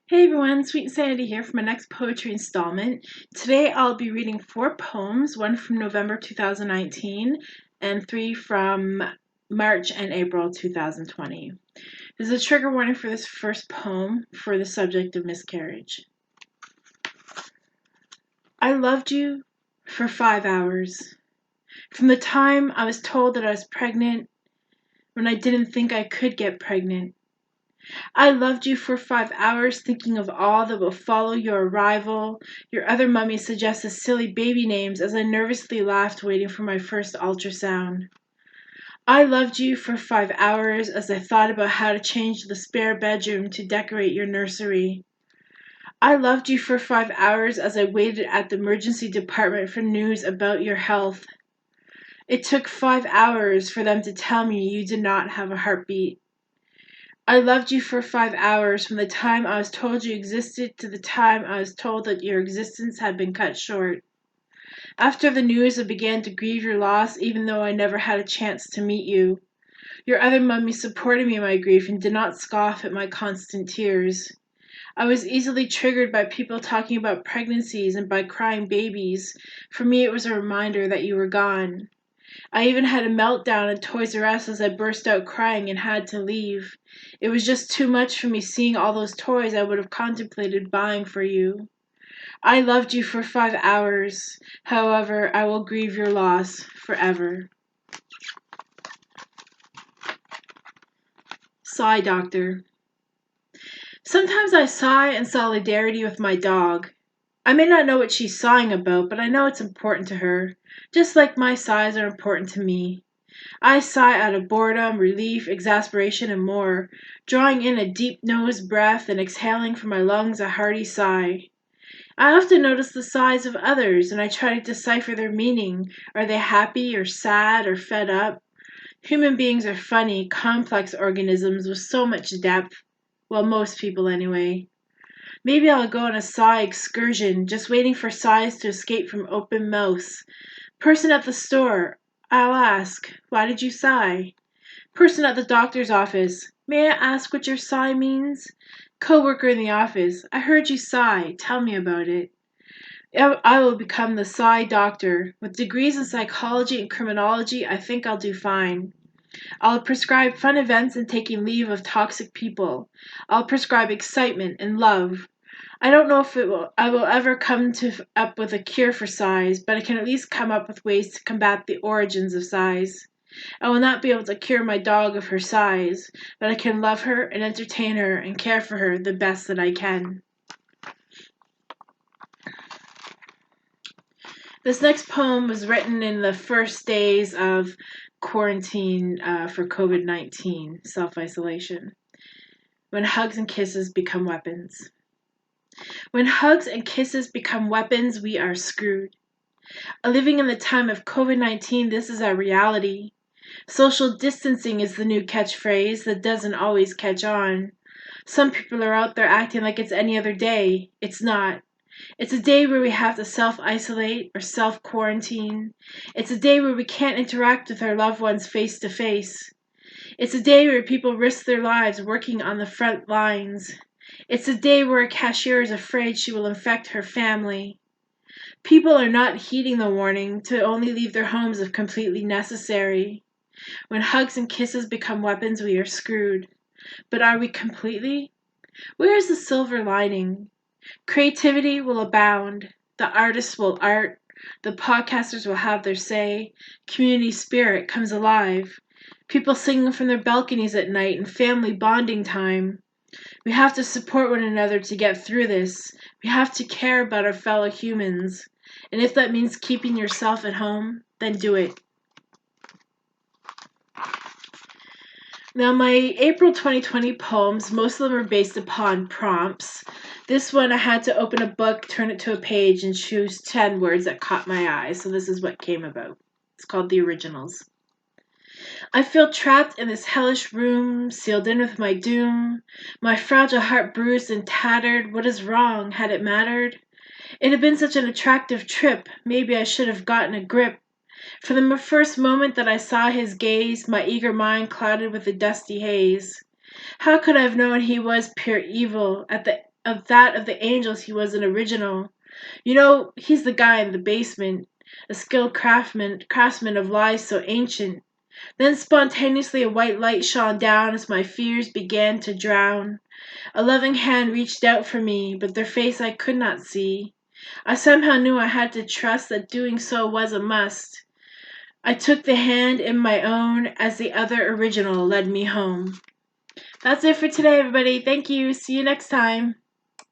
Hey everyone, Sweet Sandy here for my next poetry installment. Today I'll be reading 4 poems, one from November 2019 and 3 from March and April 2020. There's a trigger warning for this first poem for the subject of miscarriage. I loved you for 5 hours. From the time I was told that I was pregnant when I didn't think I could get pregnant. I loved you for 5 hours, thinking of all that will follow your arrival. Your other mummy suggested silly baby names as I nervously laughed, waiting for my first ultrasound. I loved you for 5 hours as I thought about how to change the spare bedroom to decorate your nursery. I loved you for 5 hours as I waited at the emergency department for news about your health. It took 5 hours for them to tell me you did not have a heartbeat. I loved you for 5 hours from the time I was told you existed to the time I was told that your existence had been cut short. After the news, I began to grieve your loss even though I never had a chance to meet you. Your other mummy supported me in my grief and did not scoff at my constant tears. I was easily triggered by people talking about pregnancies and by crying babies. For me, it was a reminder that you were gone. I even had a meltdown at Toys R Us as I burst out crying and had to leave. It was just too much for me seeing all those toys I would have contemplated buying for you. I loved you for 5 hours. However, I will grieve your loss forever. Sigh Doctor. Sometimes I sigh in solidarity with my dog. I may not know what she's sighing about, but I know it's important to her, just like my sighs are important to me. I sigh out of boredom, relief, exasperation, and more, drawing in a deep nose breath and exhaling from my lungs a hearty sigh. I often notice the sighs of others, and I try to decipher their meaning. Are they happy or sad or fed up? Human beings are funny, complex organisms with so much depth. Well, most people anyway. Maybe I'll go on a sigh excursion, just waiting for sighs to escape from open mouths. Person at the store, I'll ask, why did you sigh? Person at the doctor's office, may I ask what your sigh means? Coworker in the office, I heard you sigh, tell me about it. I will become the Sigh Doctor. With degrees in psychology and criminology, I think I'll do fine. I'll prescribe fun events and taking leave of toxic people. I'll prescribe excitement and love. I don't know if I will ever up with a cure for sighs, but I can at least come up with ways to combat the origins of sighs. I will not be able to cure my dog of her sighs, but I can love her and entertain her and care for her the best that I can. This next poem was written in the first days of quarantine for COVID-19, self-isolation. When hugs and kisses become weapons. When hugs and kisses become weapons, we are screwed. Living in the time of COVID-19, this is our reality. Social distancing is the new catchphrase that doesn't always catch on. Some people are out there acting like it's any other day. It's not. It's a day where we have to self-isolate or self-quarantine. It's a day where we can't interact with our loved ones face to face. It's a day where people risk their lives working on the front lines. It's a day where a cashier is afraid she will infect her family. People are not heeding the warning to only leave their homes if completely necessary. When hugs and kisses become weapons, we are screwed. But are we completely? Where is the silver lining? Creativity will abound. The artists will art. The podcasters will have their say. Community spirit comes alive. People singing from their balconies at night and family bonding time. We have to support one another to get through this. We have to care about our fellow humans. And if that means keeping yourself at home, then do it. Now, my April 2020 poems, most of them are based upon prompts. This one, I had to open a book, turn it to a page, and choose 10 words that caught my eye. So this is what came about. It's called The Originals. I feel trapped in this hellish room, sealed in with my doom. My fragile heart bruised and tattered. What is wrong? Had it mattered? It had been such an attractive trip. Maybe I should have gotten a grip. For the first moment that I saw his gaze, my eager mind clouded with a dusty haze. How could I have known he was pure evil? At the that of the angels he was an original. You know, he's the guy in the basement, a skilled craftsman of lies so ancient. Then spontaneously a white light shone down as my fears began to drown. A loving hand reached out for me, but their face I could not see. I somehow knew I had to trust that doing so was a must. I took the hand in my own as the other original led me home. That's it for today, everybody. Thank you. See you next time.